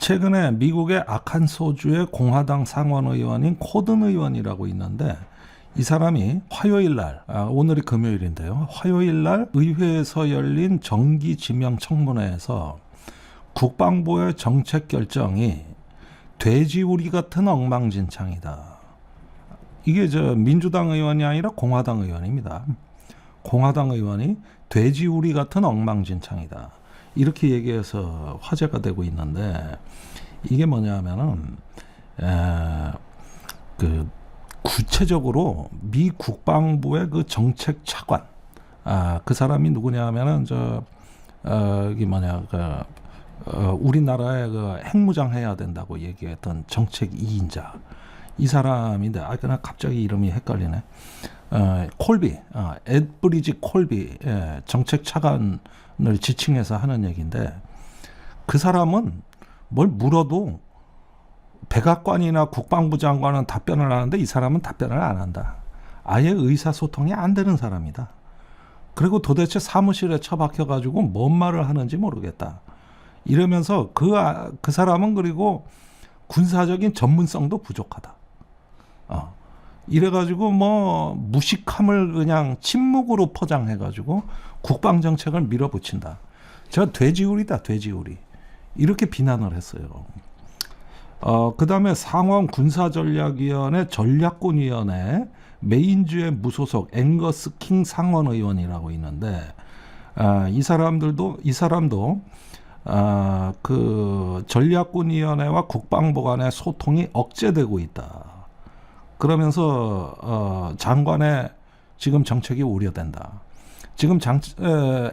최근에 미국의 아칸소주의 공화당 상원 의원인 코든 의원이라고 있는데 이 사람이 화요일 날, 오늘이 금요일인데요. 화요일 날 의회에서 열린 정기 지명 청문회에서 국방부의 정책 결정이 돼지우리 같은 엉망진창이다. 이게 민주당 의원이 아니라 공화당 의원입니다. 공화당 의원이 돼지우리 같은 엉망진창이다. 이렇게 얘기해서 화제가 되고 있는데 이게 뭐냐면은 구체적으로 미 국방부의 그 정책 차관, 그 사람이 누구냐면은 우리나라에 그 핵무장 해야 된다고 얘기했던 정책 2인자 이 사람인데 그냥 갑자기 이름이 헷갈리네. 콜비, 에드브리지 콜비 정책 차관을 지칭해서 하는 얘기인데 그 사람은 뭘 물어도 백악관이나 국방부 장관은 답변을 하는데 이 사람은 답변을 안 한다. 아예 의사소통이 안 되는 사람이다. 그리고 도대체 사무실에 처박혀가지고 뭔 말을 하는지 모르겠다. 이러면서 그 사람은 그리고 군사적인 전문성도 부족하다. 이래가지고 무식함을 그냥 침묵으로 포장해가지고 국방정책을 밀어붙인다. 제가 돼지우리다, 돼지우리. 이렇게 비난을 했어요. 그 다음에 상원 군사전략위원회 전략군위원회 메인주의 무소속 앵거스 킹 상원 의원이라고 있는데 이 사람도 그 전략군위원회와 국방부 간의 소통이 억제되고 있다. 그러면서 장관의 지금 정책이 우려된다. 지금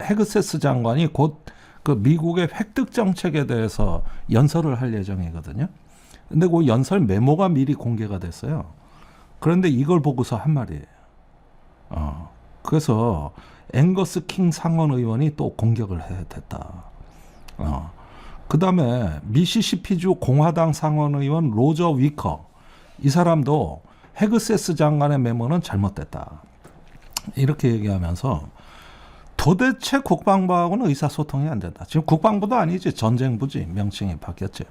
헤그세스 장관이 곧 그 미국의 획득 정책에 대해서 연설을 할 예정이거든요. 근데 그 연설 메모가 미리 공개가 됐어요. 그런데 이걸 보고서 한 말이에요. 그래서 앵거스 킹 상원 의원이 또 공격을 했다. 그 다음에 미시시피주 공화당 상원 의원 로저 위커 이 사람도 헤그세스 장관의 메모는 잘못됐다. 이렇게 얘기하면서 도대체 국방부하고는 의사소통이 안 된다. 지금 국방부도 아니지 전쟁부지 명칭이 바뀌었죠.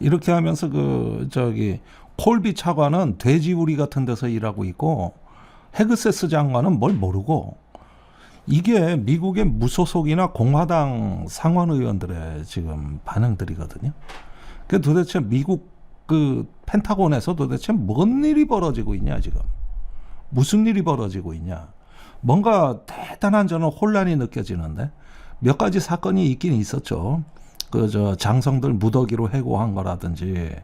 이렇게 하면서 콜비 차관은 돼지우리 같은 데서 일하고 있고 헤그세스 장관은 뭘 모르고 이게 미국의 무소속이나 공화당 상원 의원들의 지금 반응들이거든요. 그 도대체 미국 그 펜타곤에서 도대체 뭔 일이 벌어지고 있냐 지금. 무슨 일이 벌어지고 있냐. 뭔가 대단한 저는 혼란이 느껴지는데 몇 가지 사건이 있긴 있었죠. 장성들 무더기로 해고한 거라든지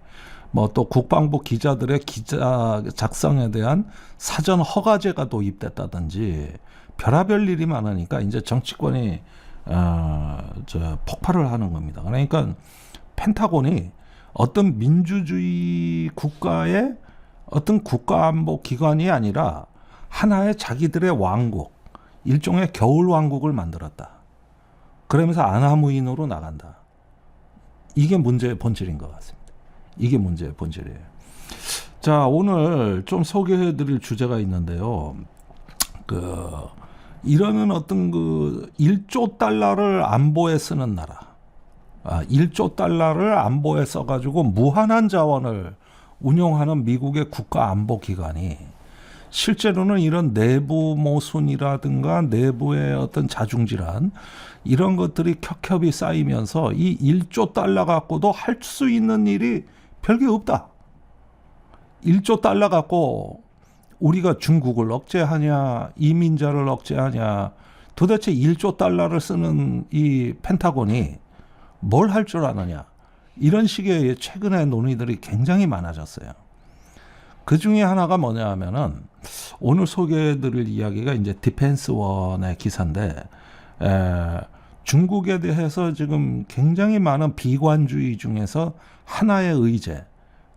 또 국방부 기자들의 기자 작성에 대한 사전 허가제가 도입됐다든지 별의별 일이 많으니까 이제 정치권이 폭발을 하는 겁니다. 그러니까 펜타곤이 어떤 민주주의 국가의 어떤 국가안보 기관이 아니라 하나의 자기들의 왕국, 일종의 겨울왕국을 만들었다. 그러면서 아나무인으로 나간다. 이게 문제의 본질인 것 같습니다. 이게 문제의 본질이에요. 자, 오늘 좀 소개해드릴 주제가 있는데요. 이러는 어떤 1조 달러를 안보에 쓰는 나라. 1조 달러를 안보에 써가지고 무한한 자원을 운용하는 미국의 국가안보기관이 실제로는 이런 내부 모순이라든가 내부의 어떤 자중질환 이런 것들이 켜켜이 쌓이면서 이 1조 달러 갖고도 할 수 있는 일이 별게 없다. 1조 달러 갖고 우리가 중국을 억제하냐 이민자를 억제하냐 도대체 1조 달러를 쓰는 이 펜타곤이 뭘 할 줄 아느냐 이런 식의 최근의 논의들이 굉장히 많아졌어요. 그 중에 하나가 뭐냐 하면은 오늘 소개해드릴 이야기가 이제 디펜스원의 기사인데 중국에 대해서 지금 굉장히 많은 비관주의 중에서 하나의 의제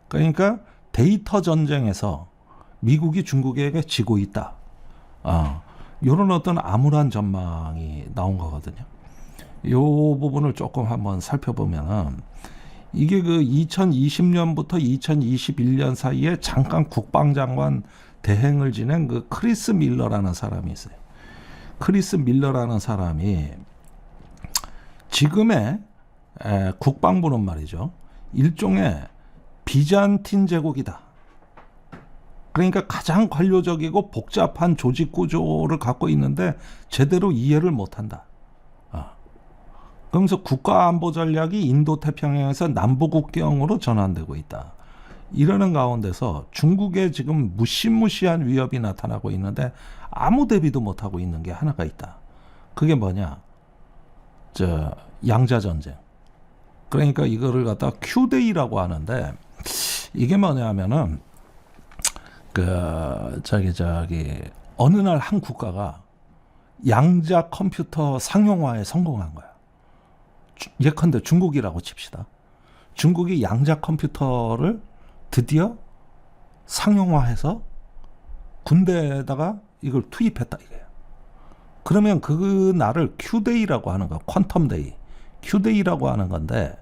그러니까 데이터 전쟁에서 미국이 중국에게 지고 있다. 이런 어떤 암울한 전망이 나온 거거든요. 이 부분을 조금 한번 살펴보면은 이게 2020년부터 2021년 사이에 잠깐 국방장관 대행을 지낸 크리스 밀러라는 사람이 있어요. 크리스 밀러라는 사람이 지금의 국방부는 말이죠. 일종의 비잔틴 제국이다. 그러니까 가장 관료적이고 복잡한 조직 구조를 갖고 있는데 제대로 이해를 못한다. 그러면서 국가안보 전략이 인도태평양에서 남부국경으로 전환되고 있다. 이러는 가운데서 중국에 지금 무시무시한 위협이 나타나고 있는데 아무 대비도 못하고 있는 게 하나가 있다. 그게 뭐냐? 양자전쟁. 그러니까 이거를 갖다가 큐데이라고 하는데 이게 뭐냐면은 어느 날 한 국가가 양자 컴퓨터 상용화에 성공한 거야. 예컨대 중국이라고 칩시다. 중국이 양자 컴퓨터를 드디어 상용화해서 군대에다가 이걸 투입했다 이거예요. 그러면 그 날을 큐데이라고 하는 거야. 퀀텀데이. 큐데이라고 하는 건데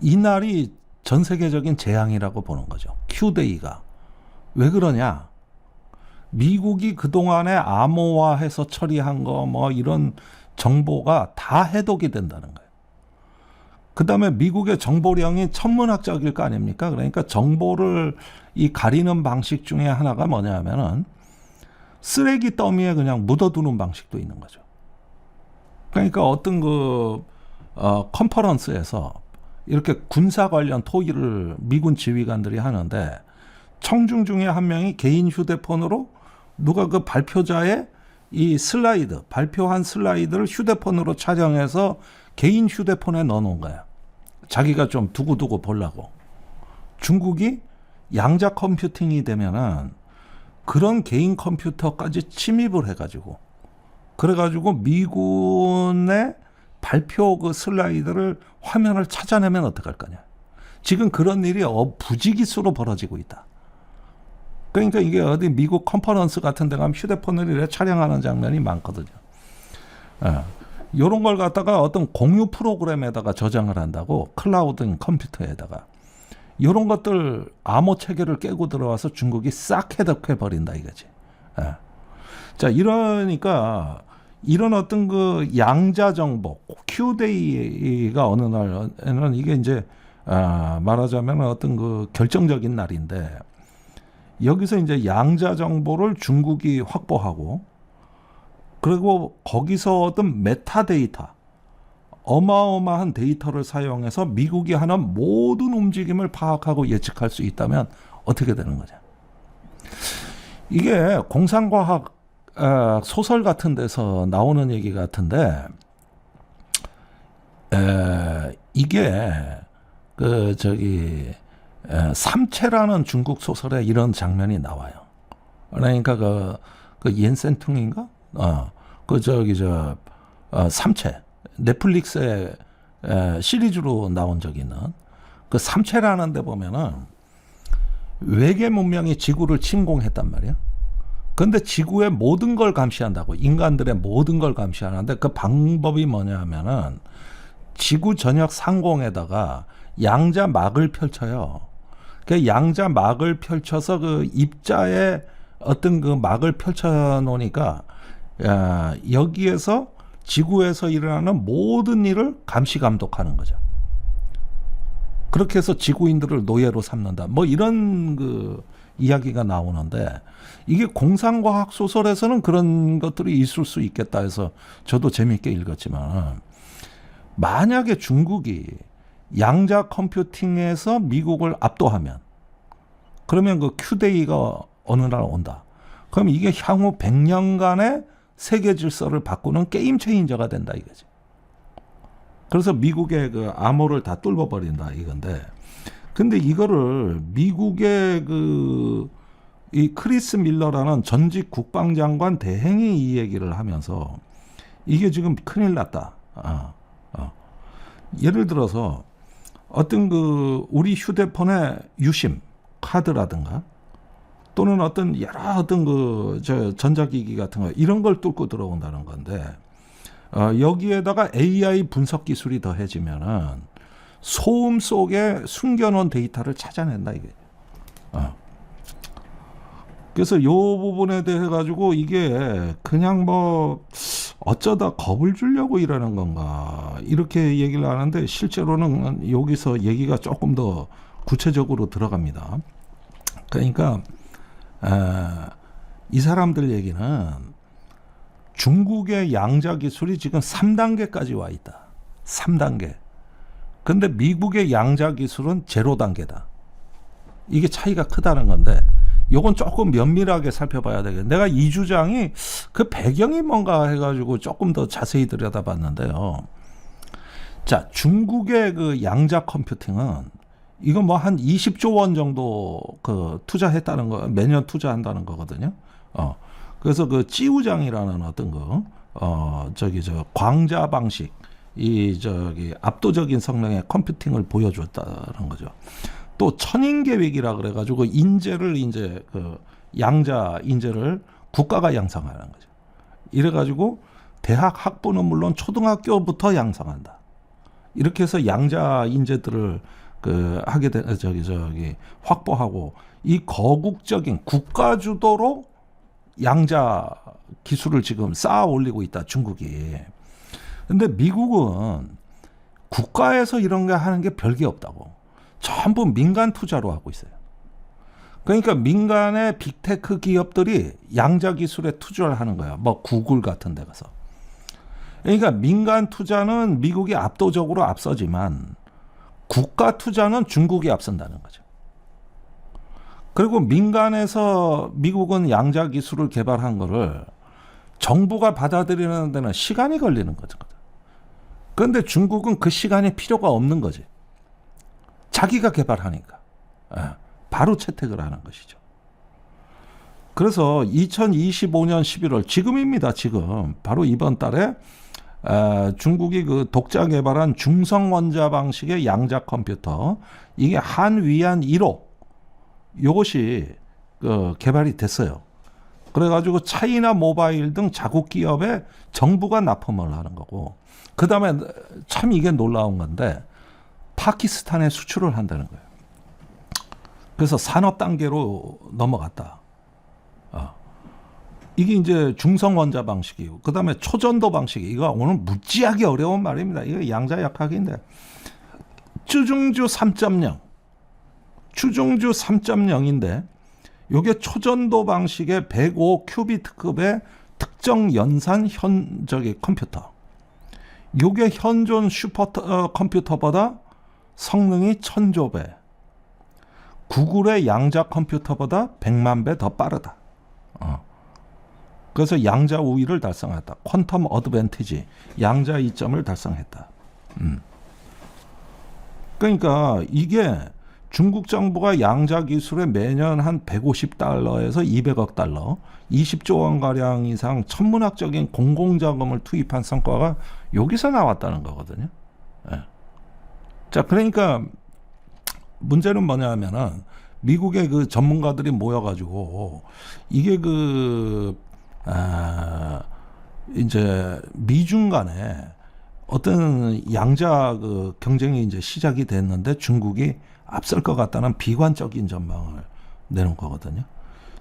이 날이 전 세계적인 재앙이라고 보는 거죠. 큐데이가. 왜 그러냐? 미국이 그동안에 암호화해서 처리한 거 뭐 이런 정보가 다 해독이 된다는 거예요. 그 다음에 미국의 정보량이 천문학적일 거 아닙니까? 그러니까 정보를 이 가리는 방식 중에 하나가 뭐냐면은 쓰레기 더미에 그냥 묻어두는 방식도 있는 거죠. 그러니까 어떤 컨퍼런스에서 이렇게 군사 관련 토의를 미군 지휘관들이 하는데 청중 중에 한 명이 개인 휴대폰으로 누가 그 발표자의 이 슬라이드, 발표한 슬라이드를 휴대폰으로 촬영해서 개인 휴대폰에 넣어놓은 거야. 자기가 좀 두고두고 보려고. 중국이 양자 컴퓨팅이 되면은 그런 개인 컴퓨터까지 침입을 해가지고 그래가지고 미군의 발표 그 슬라이드를 화면을 찾아내면 어떡할 거냐. 지금 그런 일이 부지기수로 벌어지고 있다. 그러니까 이게 어디 미국 컨퍼런스 같은 데 가면 휴대폰을 이렇게 촬영하는 장면이 많거든요. 이런 걸 갖다가 어떤 공유 프로그램에다가 저장을 한다고 클라우드 컴퓨터에다가 이런 것들 암호 체계를 깨고 들어와서 중국이 싹 해독해 버린다 이거지. 자, 이러니까 이런 어떤 그 양자 정보 큐데이가 어느 날에는 이게 이제 말하자면 어떤 그 결정적인 날인데 여기서 이제 양자 정보를 중국이 확보하고 그리고 거기서 얻은 메타데이터 어마어마한 데이터를 사용해서 미국이 하는 모든 움직임을 파악하고 예측할 수 있다면 어떻게 되는 거죠? 이게 공상과학 소설 같은 데서 나오는 얘기 같은데 이게 삼체라는 중국 소설에 이런 장면이 나와요. 그러니까 그 옌센퉁인가? 삼체 넷플릭스에 시리즈로 나온 적이 있는 그 삼체라는 데 보면은 외계 문명이 지구를 침공했단 말이야. 그런데 지구의 모든 걸 감시한다고 인간들의 모든 걸 감시하는데 그 방법이 뭐냐 하면은 지구 전역 상공에다가 양자막을 펼쳐요. 그 양자막을 펼쳐서 그 입자에 어떤 그 막을 펼쳐 놓으니까 여기에서 지구에서 일어나는 모든 일을 감시 감독하는 거죠. 그렇게 해서 지구인들을 노예로 삼는다. 뭐 이런 그 이야기가 나오는데 이게 공상과학 소설에서는 그런 것들이 있을 수 있겠다 해서 저도 재미있게 읽었지만 만약에 중국이 양자 컴퓨팅에서 미국을 압도하면 그러면 그 큐데이가 어느 날 온다. 그럼 이게 향후 100년간의 세계 질서를 바꾸는 게임 체인저가 된다 이거지. 그래서 미국의 그 암호를 다 뚫어버린다 이건데, 근데 이거를 미국의 이 크리스 밀러라는 전직 국방장관 대행이 이 얘기를 하면서 이게 지금 큰일 났다. 예를 들어서 어떤 우리 휴대폰의 유심 카드라든가 또는 어떤 여러 어떤 전자기기 같은 거 이런 걸 뚫고 들어온다는 건데 여기에다가 AI 분석 기술이 더해지면은 소음 속에 숨겨놓은 데이터를 찾아낸다 이게. 그래서 요 부분에 대해 가지고 이게 그냥 어쩌다 겁을 주려고 이러는 건가 이렇게 얘기를 하는데 실제로는 여기서 얘기가 조금 더 구체적으로 들어갑니다. 그러니까 이 사람들 얘기는 중국의 양자 기술이 지금 3단계까지 와 있다. 3단계. 근데 미국의 양자 기술은 0단계다. 이게 차이가 크다는 건데 요건 조금 면밀하게 살펴봐야 되겠네. 내가 이 주장이 그 배경이 뭔가 해가지고 조금 더 자세히 들여다봤는데요. 자, 중국의 그 양자 컴퓨팅은 이거 뭐 한 20조 원 정도 그 투자했다는 거, 매년 투자한다는 거거든요. 그래서 그 찌우장이라는 어떤 광자 방식, 압도적인 성능의 컴퓨팅을 보여줬다는 거죠. 또 천인 계획이라 그래가지고 인재를 이제 그 양자 인재를 국가가 양성하는 거죠. 이래가지고 대학 학부는 물론 초등학교부터 양성한다. 이렇게 해서 양자 인재들을 확보하고 이 거국적인 국가 주도로 양자 기술을 지금 쌓아 올리고 있다, 중국이. 근데 미국은 국가에서 이런 거 하는 게 별게 없다고. 전부 민간 투자로 하고 있어요. 그러니까 민간의 빅테크 기업들이 양자 기술에 투자를 하는 거야. 뭐 구글 같은 데 가서. 그러니까 민간 투자는 미국이 압도적으로 앞서지만 국가 투자는 중국이 앞선다는 거죠. 그리고 민간에서 미국은 양자 기술을 개발한 거를 정부가 받아들이는 데는 시간이 걸리는 거죠. 그런데 중국은 그 시간이 필요가 없는 거지. 자기가 개발하니까 바로 채택을 하는 것이죠. 그래서 2025년 11월 지금입니다. 지금 바로 이번 달에 중국이 그 독자 개발한 중성 원자 방식의 양자 컴퓨터, 이게 한위안 1호 이것이 개발이 됐어요. 그래가지고 차이나 모바일 등 자국 기업에 정부가 납품을 하는 거고, 그 다음에 참 이게 놀라운 건데 파키스탄에 수출을 한다는 거예요. 그래서 산업 단계로 넘어갔다. 이게 이제 중성 원자 방식이고, 그 다음에 초전도 방식이, 이거 오늘 무지하게 어려운 말입니다. 이거 양자 역학인데, 추중주 3.0, 추중주 3.0인데, 이게 초전도 방식의 105 큐비트급의 특정 연산 컴퓨터. 이게 현존 슈퍼 컴퓨터보다 성능이 1000조 배, 구글의 양자 컴퓨터보다 100만 배 더 빠르다. 그래서 양자 우위를 달성했다. 퀀텀 어드밴티지, 양자 이점을 달성했다. 그러니까 이게 중국 정부가 양자 기술에 매년 한 150달러에서 200억 달러, 20조 원가량 이상 천문학적인 공공자금을 투입한 성과가 여기서 나왔다는 거거든요. 자, 그러니까 문제는 뭐냐 하면은 미국의 그 전문가들이 모여가지고 이게 이제 미중 간에 어떤 양자 경쟁이 이제 시작이 됐는데 중국이 앞설 것 같다는 비관적인 전망을 내놓은 거거든요.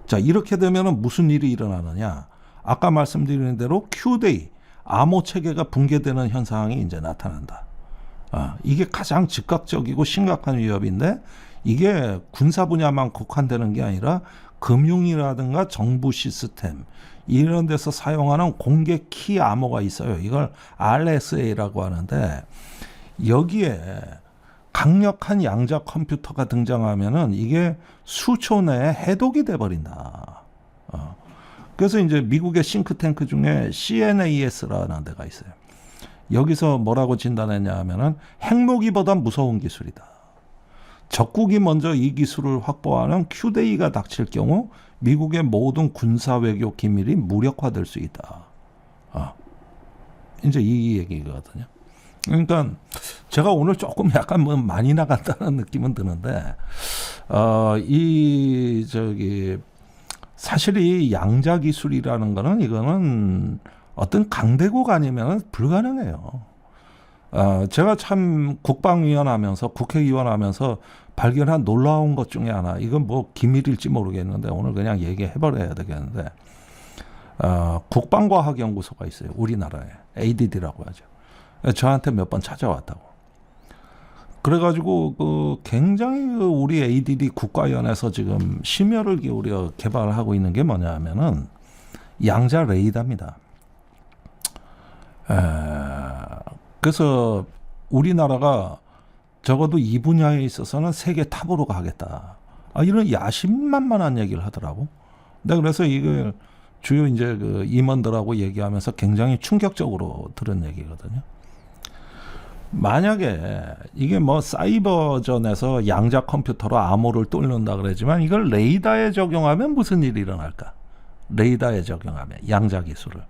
자, 이렇게 되면은 무슨 일이 일어나느냐? 아까 말씀드린 대로 Q-Day, 암호 체계가 붕괴되는 현상이 이제 나타난다. 이게 가장 즉각적이고 심각한 위협인데, 이게 군사 분야만 국한되는 게 아니라 금융이라든가 정부 시스템 이런 데서 사용하는 공개 키 암호가 있어요. 이걸 RSA라고 하는데, 여기에 강력한 양자 컴퓨터가 등장하면은 이게 수초 내에 해독이 돼버린다. 그래서 이제 미국의 싱크탱크 중에 CNAS라는 데가 있어요. 여기서 뭐라고 진단했냐 하면은 핵무기보다 무서운 기술이다. 적국이 먼저 이 기술을 확보하는 Q-Day가 닥칠 경우 미국의 모든 군사 외교 기밀이 무력화될 수 있다. 이제 이 얘기거든요. 그러니까 제가 오늘 조금 약간 뭐 많이 나간다는 느낌은 드는데, 사실 이 양자 기술이라는 거는 이거는 어떤 강대국 아니면 불가능해요. 제가 참 국방위원 하면서 국회의원 하면서 발견한 놀라운 것 중에 하나, 이건 뭐 기밀일지 모르겠는데 오늘 그냥 얘기해버려야 되겠는데, 국방과학연구소가 있어요. 우리나라에. ADD라고 하죠. 저한테 몇 번 찾아왔다고. 그래가지고 굉장히 우리 ADD 국가연에서 지금 심혈을 기울여 개발하고 있는 게 뭐냐 하면은 양자 레이더입니다. 그래서 우리나라가 적어도 이 분야에 있어서는 세계 탑으로 가겠다. 이런 야심만만한 얘기를 하더라고. 근데 그래서 이걸 주요 이제 그 임원들하고 얘기하면서 굉장히 충격적으로 들은 얘기거든요. 만약에 이게 뭐 사이버전에서 양자 컴퓨터로 암호를 뚫는다 그러지만 이걸 레이더에 적용하면 무슨 일이 일어날까? 레이더에 적용하면 양자 기술을.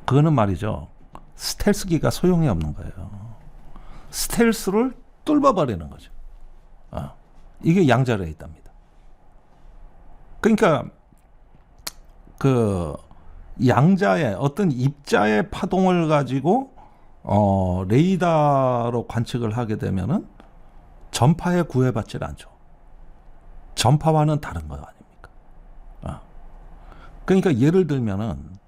그거는 말이죠. 스텔스기가 소용이 없는 거예요. 스텔스를 뚫어버리는 거죠. 이게 양자 레이더입니다. 그러니까 그 양자의 어떤 입자의 파동을 가지고 레이더로 관측을 하게 되면은 전파에 구애받지 않죠. 전파와는 다른 거 아닙니까? 그러니까 예를 들면은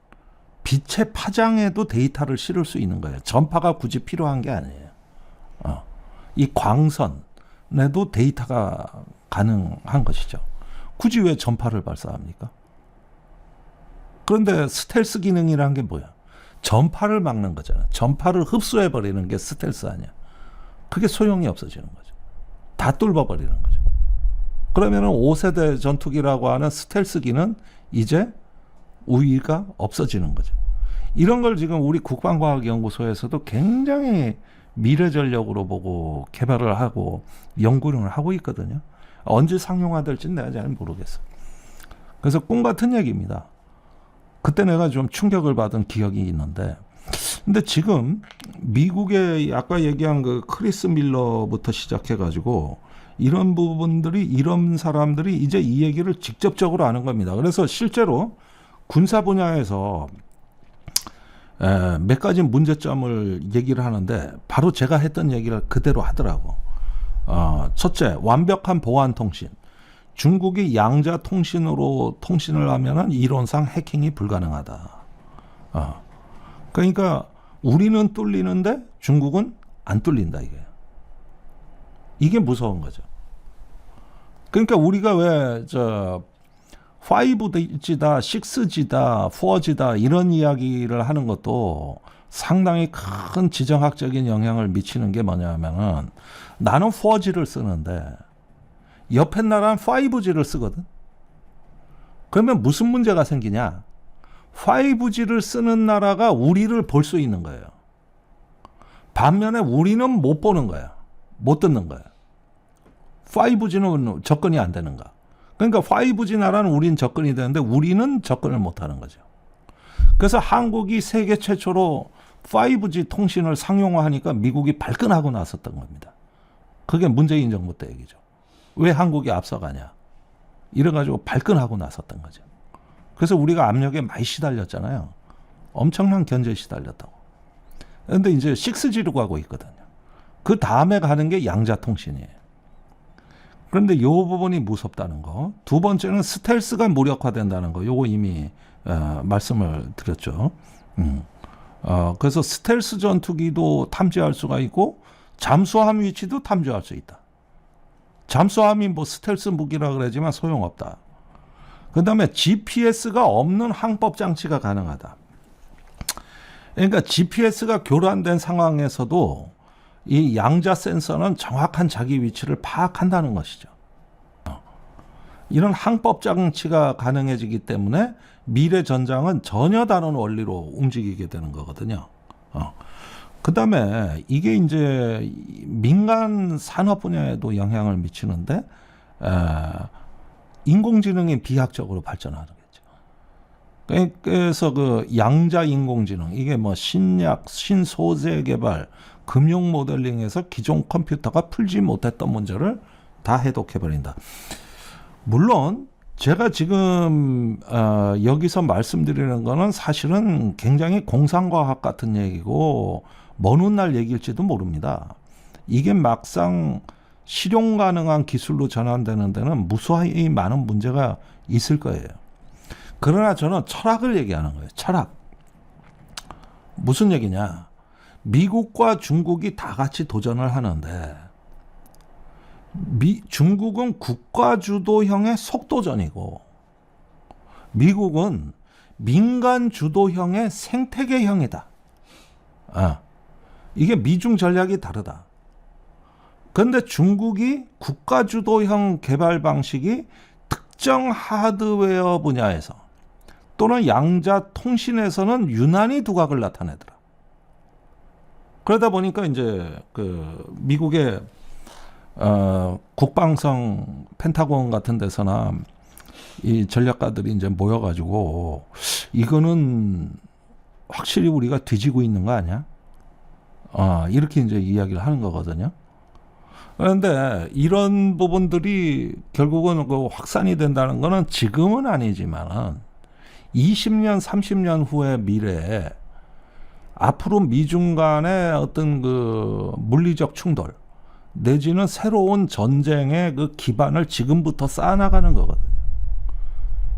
빛의 파장에도 데이터를 실을 수 있는 거예요. 전파가 굳이 필요한 게 아니에요. 이 광선에도 데이터가 가능한 것이죠. 굳이 왜 전파를 발사합니까? 그런데 스텔스 기능이라는 게 뭐야? 전파를 막는 거잖아. 전파를 흡수해버리는 게 스텔스 아니야. 그게 소용이 없어지는 거죠. 다 뚫어버리는 거죠. 그러면 5세대 전투기라고 하는 스텔스기는 이제 우위가 없어지는 거죠. 이런 걸 지금 우리 국방과학연구소에서도 굉장히 미래 전력으로 보고 개발을 하고 연구를 하고 있거든요. 언제 상용화될지는 내가 잘 모르겠어. 그래서 꿈 같은 얘기입니다. 그때 내가 좀 충격을 받은 기억이 있는데, 근데 지금 미국의 아까 얘기한 그 크리스 밀러부터 시작해가지고 이런 부분들이, 이런 사람들이 이제 이 얘기를 직접적으로 하는 겁니다. 그래서 실제로 군사 분야에서 몇 가지 문제점을 얘기를 하는데 바로 제가 했던 얘기를 그대로 하더라고. 첫째, 완벽한 보안 통신. 중국이 양자 통신으로 통신을 하면은 이론상 해킹이 불가능하다. 그러니까 우리는 뚫리는데 중국은 안 뚫린다 이게 무서운 거죠. 그러니까 우리가 왜 5G다, 6G다, 4G다 이런 이야기를 하는 것도 상당히 큰 지정학적인 영향을 미치는 게 뭐냐면은 나는 4G를 쓰는데 옆에 나라는 5G를 쓰거든. 그러면 무슨 문제가 생기냐? 5G를 쓰는 나라가 우리를 볼 수 있는 거예요. 반면에 우리는 못 보는 거야. 못 듣는 거야. 5G는 접근이 안 되는가? 그러니까 5G 나라는 우린 접근이 되는데 우리는 접근을 못 하는 거죠. 그래서 한국이 세계 최초로 5G 통신을 상용화하니까 미국이 발끈하고 나섰던 겁니다. 그게 문재인 정부 때 얘기죠. 왜 한국이 앞서가냐? 이래가지고 발끈하고 나섰던 거죠. 그래서 우리가 압력에 많이 시달렸잖아요. 엄청난 견제에 시달렸다고. 그런데 이제 6G로 가고 있거든요. 그 다음에 가는 게 양자 통신이에요. 그런데 이 부분이 무섭다는 거. 두 번째는 스텔스가 무력화된다는 거. 요거 이미 말씀을 드렸죠. 그래서 스텔스 전투기도 탐지할 수가 있고 잠수함 위치도 탐지할 수 있다. 잠수함이 뭐 스텔스 무기라 그러지만 소용없다. 그 다음에 GPS가 없는 항법 장치가 가능하다. 그러니까 GPS가 교란된 상황에서도 이 양자 센서는 정확한 자기 위치를 파악한다는 것이죠. 이런 항법 장치가 가능해지기 때문에 미래 전장은 전혀 다른 원리로 움직이게 되는 거거든요. 그 다음에 이게 이제 민간 산업 분야에도 영향을 미치는데, 인공지능이 비약적으로 발전하겠죠. 그래서 그 양자 인공지능, 이게 뭐 신약, 신소재 개발, 금융 모델링에서 기존 컴퓨터가 풀지 못했던 문제를 다 해독해버린다. 물론, 제가 지금 여기서 말씀드리는 거는 사실은 굉장히 공상과학 같은 얘기고 먼 훗날 얘기일지도 모릅니다. 이게 막상 실용 가능한 기술로 전환되는 데는 무수히 많은 문제가 있을 거예요. 그러나 저는 철학을 얘기하는 거예요. 철학. 무슨 얘기냐? 미국과 중국이 다 같이 도전을 하는데 중국은 국가주도형의 속도전이고 미국은 민간주도형의 생태계형이다. 이게 미중 전략이 다르다. 그런데 중국이 국가주도형 개발 방식이 특정 하드웨어 분야에서 또는 양자 통신에서는 유난히 두각을 나타내더라. 그러다 보니까 이제 그 미국의 국방성 펜타곤 같은 데서나 이 전략가들이 이제 모여가지고 이거는 확실히 우리가 뒤지고 있는 거 아니야? 이렇게 이제 이야기를 하는 거거든요. 그런데 이런 부분들이 결국은 그 확산이 된다는 거는 지금은 아니지만은 20년, 30년 후의 미래에 앞으로 미중 간의 어떤 그 물리적 충돌 내지는 새로운 전쟁의 그 기반을 지금부터 쌓아나가는 거거든요.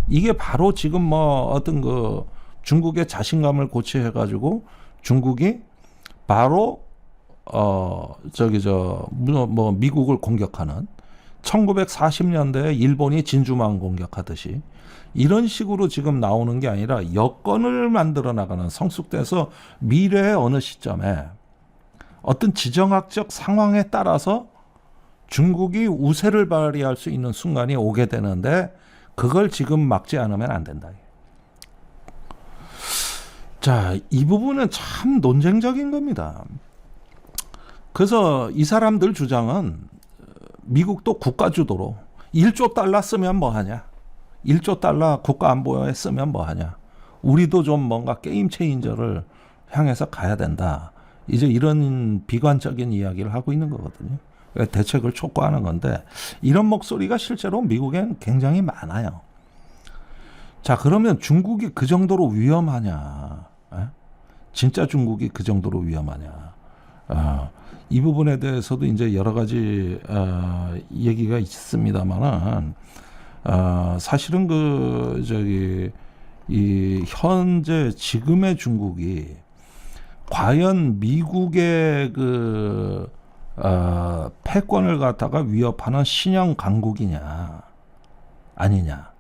이게 바로 지금 뭐 어떤 그 중국의 자신감을 고취해가지고 중국이 바로 미국을 공격하는 1940년대에 일본이 진주만 공격하듯이 이런 식으로 지금 나오는 게 아니라 여건을 만들어 나가는 성숙돼서 미래의 어느 시점에 어떤 지정학적 상황에 따라서 중국이 우세를 발휘할 수 있는 순간이 오게 되는데 그걸 지금 막지 않으면 안 된다. 자, 이 부분은 참 논쟁적인 겁니다. 그래서 이 사람들 주장은 미국도 국가주도로 1조 달러 쓰면 뭐하냐. 1조 달러 국가안보에 쓰면 뭐하냐. 우리도 좀 뭔가 게임 체인저를 향해서 가야 된다. 이제 이런 비관적인 이야기를 하고 있는 거거든요. 대책을 촉구하는 건데 이런 목소리가 실제로 미국엔 굉장히 많아요. 자, 그러면 중국이 그 정도로 위험하냐? 진짜 중국이 그 정도로 위험하냐? 이 부분에 대해서도 이제 여러 가지 얘기가 있습니다만은 사실은 이 현재 지금의 중국이 과연 미국의 패권을 갖다가 위협하는 신형 강국이냐 아니냐,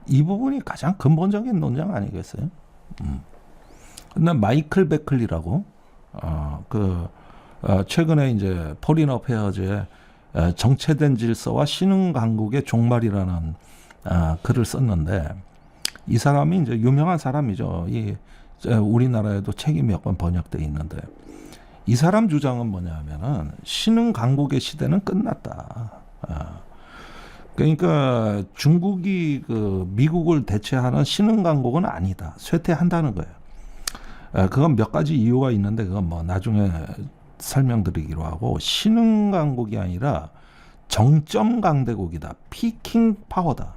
이 부분이 가장 근본적인 논쟁 아니겠어요? 근데 마이클 베클리라고 최근에 이제 포린 어페어즈에 정체된 질서와 신흥 강국의 종말이라는 글을 썼는데 이 사람이 이제 유명한 사람이죠. 우리나라에도 책이 몇 권 번역돼 있는데 이 사람 주장은 뭐냐면은 신흥 강국의 시대는 끝났다. 그러니까 중국이 미국을 대체하는 신흥 강국은 아니다. 쇠퇴한다는 거예요. 그건 몇 가지 이유가 있는데 그건 뭐 나중에 설명드리기로 하고, 신흥 강국이 아니라 정점 강대국이다. 피킹 파워다.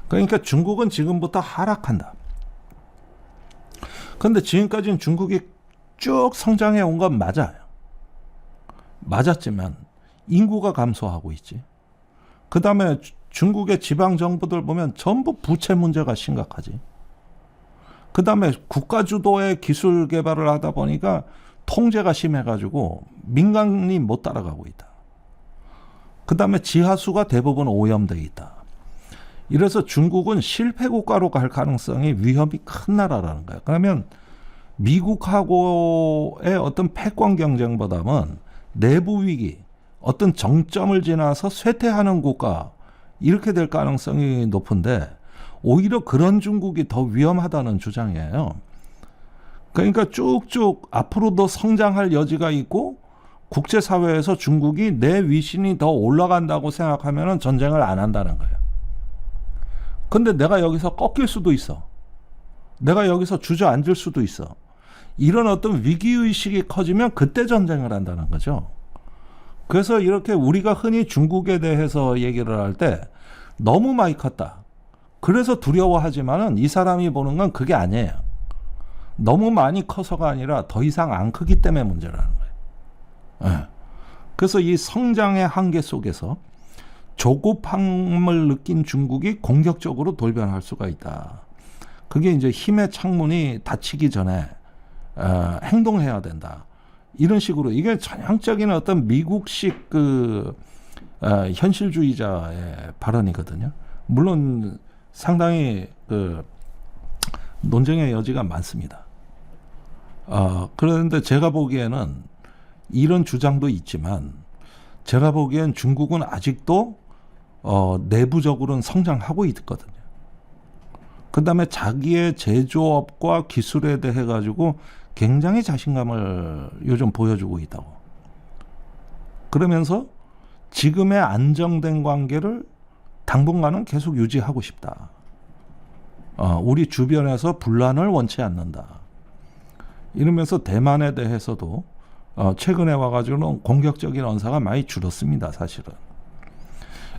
그러니까 중국은 지금부터 하락한다. 그런데 지금까지는 중국이 쭉 성장해 온 건 맞아요. 맞았지만 인구가 감소하고 있지. 그 다음에 중국의 지방 정부들 보면 전부 부채 문제가 심각하지. 그 다음에 국가 주도의 기술 개발을 하다 보니까 통제가 심해가지고 민간이 못 따라가고 있다. 그 다음에 지하수가 대부분 오염돼 있다. 이래서 중국은 실패 국가로 갈 가능성이 위험이 큰 나라라는 거야. 그러면 미국하고의 어떤 패권 경쟁보다는 내부 위기, 어떤 정점을 지나서 쇠퇴하는 국가, 이렇게 될 가능성이 높은데 오히려 그런 중국이 더 위험하다는 주장이에요. 그러니까 쭉쭉 앞으로도 성장할 여지가 있고 국제사회에서 중국이 내 위신이 더 올라간다고 생각하면 전쟁을 안 한다는 거예요. 근데 내가 여기서 꺾일 수도 있어. 내가 여기서 주저앉을 수도 있어. 이런 어떤 위기의식이 커지면 그때 전쟁을 한다는 거죠. 그래서 이렇게 우리가 흔히 중국에 대해서 얘기를 할 때 너무 많이 컸다. 그래서 두려워하지만은 이 사람이 보는 건 그게 아니에요. 너무 많이 커서가 아니라 더 이상 안 크기 때문에 문제라는 거예요. 그래서 이 성장의 한계 속에서 조급함을 느낀 중국이 공격적으로 돌변할 수가 있다. 그게 이제 힘의 창문이 닫히기 전에 행동해야 된다. 이런 식으로 이게 전형적인 어떤 미국식 현실주의자의 발언이거든요. 물론 상당히 논쟁의 여지가 많습니다. 그런데 제가 보기에는 이런 주장도 있지만 제가 보기엔 중국은 아직도 내부적으로는 성장하고 있거든요. 그 다음에 자기의 제조업과 기술에 대해 가지고 굉장히 자신감을 요즘 보여주고 있다고. 그러면서 지금의 안정된 관계를 당분간은 계속 유지하고 싶다. 우리 주변에서 분란을 원치 않는다. 이러면서 대만에 대해서도 최근에 와가지고는 공격적인 언사가 많이 줄었습니다, 사실은.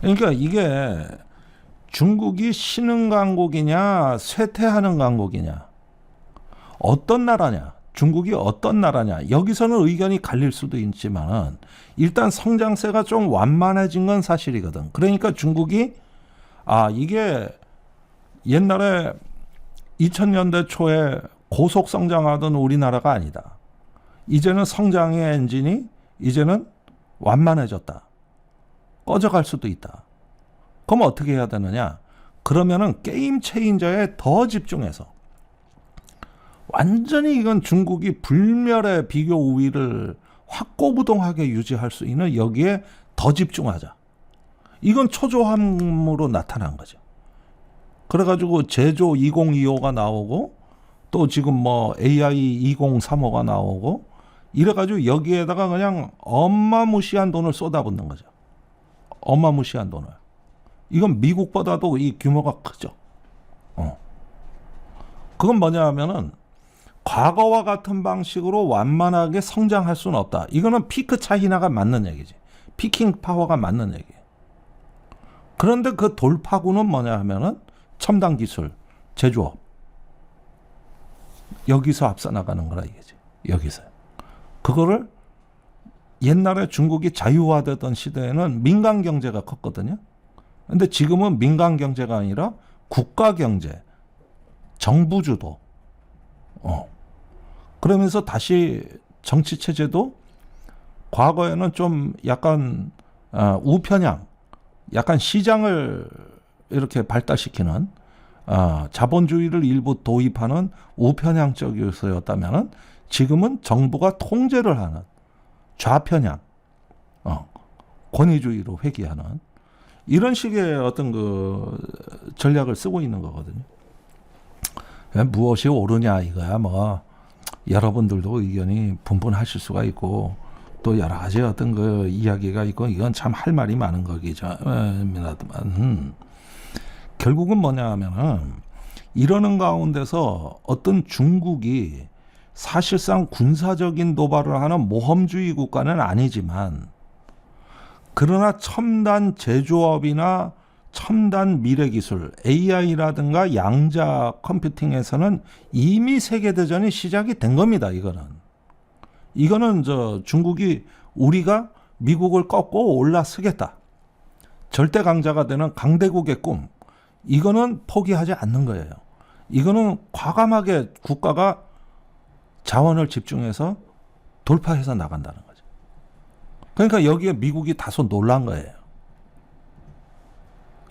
그러니까 이게 중국이 신흥 강국이냐, 쇠퇴하는 강국이냐, 어떤 나라냐, 중국이 어떤 나라냐, 여기서는 의견이 갈릴 수도 있지만 일단 성장세가 좀 완만해진 건 사실이거든. 그러니까 중국이 이게 옛날에 2000년대 초에 고속 성장하던 우리나라가 아니다. 이제는 성장의 엔진이 이제는 완만해졌다. 꺼져갈 수도 있다. 그럼 어떻게 해야 되느냐? 그러면은 게임 체인저에 더 집중해서 완전히 이건 중국이 불멸의 비교 우위를 확고부동하게 유지할 수 있는 여기에 더 집중하자. 이건 초조함으로 나타난 거죠. 그래가지고 제조 2025가 나오고 또 지금 뭐 AI 2035가 나오고 이래가지고 여기에다가 그냥 어마무시한 돈을 쏟아붓는 거죠. 어마무시한 돈을. 이건 미국보다도 이 규모가 크죠. 그건 뭐냐 하면은 과거와 같은 방식으로 완만하게 성장할 수는 없다. 이거는 피크 차이나가 맞는 얘기지. 피킹 파워가 맞는 얘기예요. 그런데 그 돌파구는 뭐냐 하면은 첨단 기술, 제조업. 여기서 앞서 나가는 거라 이거지. 여기서. 그거를 옛날에 중국이 자유화되던 시대에는 민간 경제가 컸거든요. 근데 지금은 민간 경제가 아니라 국가 경제, 정부 주도. 그러면서 다시 정치 체제도 과거에는 좀 약간 우편향, 약간 시장을 이렇게 발달시키는 자본주의를 일부 도입하는 우편향적 요소였다면은 지금은 정부가 통제를 하는 좌편향, 권위주의로 회귀하는 이런 식의 어떤 전략을 쓰고 있는 거거든요. 무엇이 옳으냐 이거야 뭐 여러분들도 의견이 분분하실 수가 있고 또 여러 가지 어떤 이야기가 있고 이건 참 할 말이 많은 거기죠입니다만 결국은 뭐냐 하면은 이러는 가운데서 어떤 중국이 사실상 군사적인 도발을 하는 모험주의 국가는 아니지만 그러나 첨단 제조업이나 첨단 미래기술, AI라든가 양자 컴퓨팅에서는 이미 세계대전이 시작이 된 겁니다. 이거는 중국이 우리가 미국을 꺾고 올라서겠다. 절대 강자가 되는 강대국의 꿈. 이거는 포기하지 않는 거예요. 이거는 과감하게 국가가 자원을 집중해서 돌파해서 나간다는 거죠. 그러니까 여기에 미국이 다소 놀란 거예요.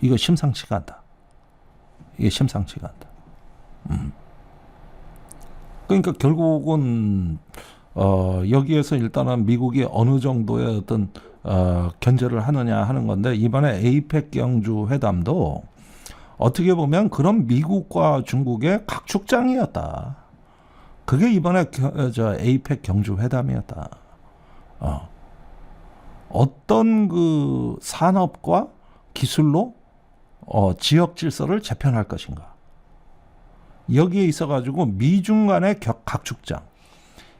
이거 심상치가 않다. 이게 심상치가 않다. 그러니까 결국은 여기에서 일단은 미국이 어느 정도의 어떤 견제를 하느냐 하는 건데 이번에 에이펙 경주 회담도 어떻게 보면 그런 미국과 중국의 각축장이었다. 그게 이번에 에이펙 경주 회담이었다. 어떤 산업과 기술로 지역 질서를 재편할 것인가. 여기에 있어가지고 미중 간의 각축장.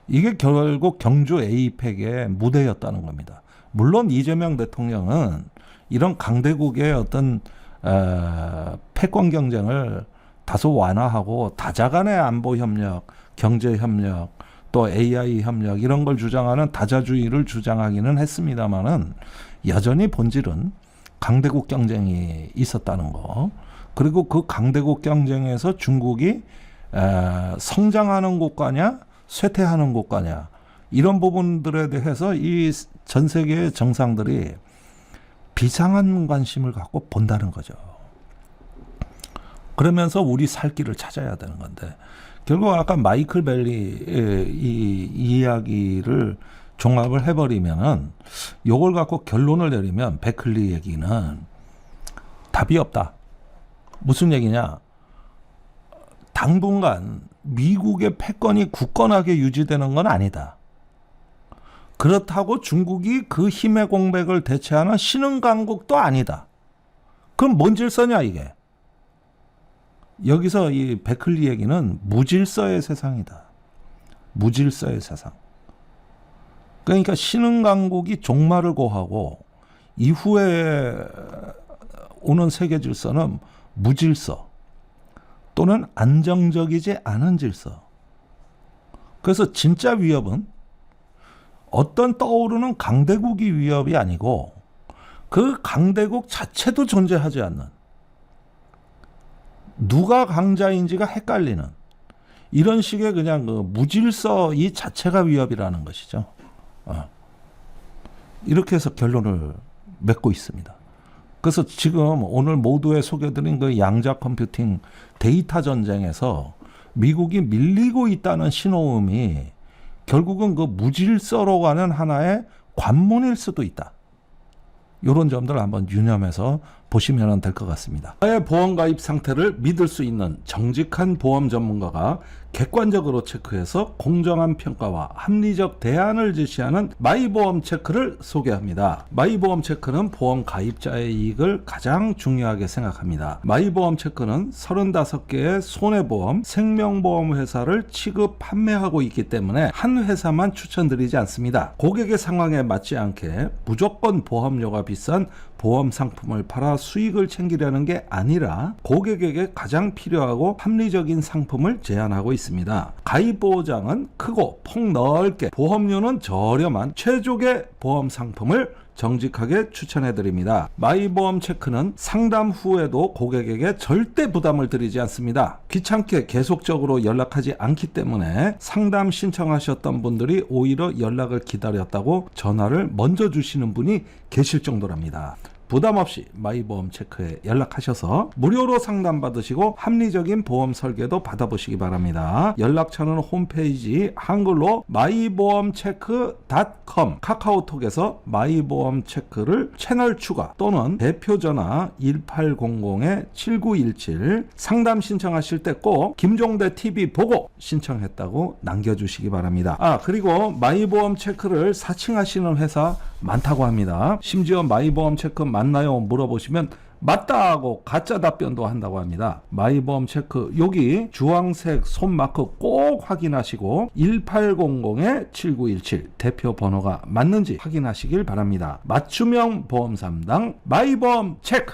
이게 결국 경주 에이펙의 무대였다는 겁니다. 물론 이재명 대통령은 이런 강대국의 어떤 패권 경쟁을 다소 완화하고 다자간의 안보 협력, 경제 협력, 또 AI 협력 이런 걸 주장하는 다자주의를 주장하기는 했습니다만은 여전히 본질은 강대국 경쟁이 있었다는 거. 그리고 그 강대국 경쟁에서 중국이 성장하는 국가냐 쇠퇴하는 국가냐 이런 부분들에 대해서 이 전 세계의 정상들이 비상한 관심을 갖고 본다는 거죠. 그러면서 우리 살 길을 찾아야 되는 건데 결국 아까 마이클 벨리의 이 이야기를 종합을 해버리면은 요걸 갖고 결론을 내리면 베클리 얘기는 답이 없다. 무슨 얘기냐? 당분간 미국의 패권이 굳건하게 유지되는 건 아니다. 그렇다고 중국이 그 힘의 공백을 대체하는 신흥강국도 아니다. 그럼 뭔 질서냐 이게? 여기서 이 베클리 얘기는 무질서의 세상이다. 무질서의 세상. 그러니까 신흥강국이 종말을 고하고 이후에 오는 세계 질서는 무질서 또는 안정적이지 않은 질서. 그래서 진짜 위협은 어떤 떠오르는 강대국이 위협이 아니고 그 강대국 자체도 존재하지 않는 누가 강자인지가 헷갈리는 이런 식의 그냥 그 무질서 이 자체가 위협이라는 것이죠. 이렇게 해서 결론을 맺고 있습니다. 그래서 지금 오늘 모두에 소개드린 그 양자 컴퓨팅 데이터 전쟁에서 미국이 밀리고 있다는 신호음이 결국은 그 무질서로 가는 하나의 관문일 수도 있다. 이런 점들 한번 유념해서 보시면 될 것 같습니다. 나의 보험 가입 상태를 믿을 수 있는 정직한 보험 전문가가 객관적으로 체크해서 공정한 평가와 합리적 대안을 제시하는 마이보험 체크를 소개합니다. 마이보험 체크는 보험 가입자의 이익을 가장 중요하게 생각합니다. 마이보험 체크는 35개의 손해보험, 생명보험 회사를 취급 판매하고 있기 때문에 한 회사만 추천드리지 않습니다. 고객의 상황에 맞지 않게 무조건 보험료가 비싼 보험 상품을 팔아 수익을 챙기려는 게 아니라 고객에게 가장 필요하고 합리적인 상품을 제안하고 있습니다. 가입 보장은 크고 폭넓게, 보험료는 저렴한 최적의 보험 상품을 정직하게 추천해드립니다. 마이보험 체크는 상담 후에도 고객에게 절대 부담을 드리지 않습니다. 귀찮게 계속적으로 연락하지 않기 때문에 상담 신청하셨던 분들이 오히려 연락을 기다렸다고 전화를 먼저 주시는 분이 계실 정도랍니다. 부담 없이 마이보험 체크에 연락하셔서 무료로 상담받으시고 합리적인 보험 설계도 받아보시기 바랍니다. 연락처는 홈페이지 한글로 마이보험체크.com, 카카오톡에서 마이보험 체크를 채널 추가 또는 대표 전화 1800-7917 상담 신청하실 때 꼭 김종대 TV 보고 신청했다고 남겨주시기 바랍니다. 그리고 마이보험 체크를 사칭하시는 회사 많다고 합니다. 심지어 마이보험 체크 맞나요? 물어보시면 맞다 하고 가짜 답변도 한다고 합니다. 마이보험 체크 여기 주황색 손마크 꼭 확인하시고 1800-7917 대표 번호가 맞는지 확인하시길 바랍니다. 맞춤형 보험 3당 마이보험 체크.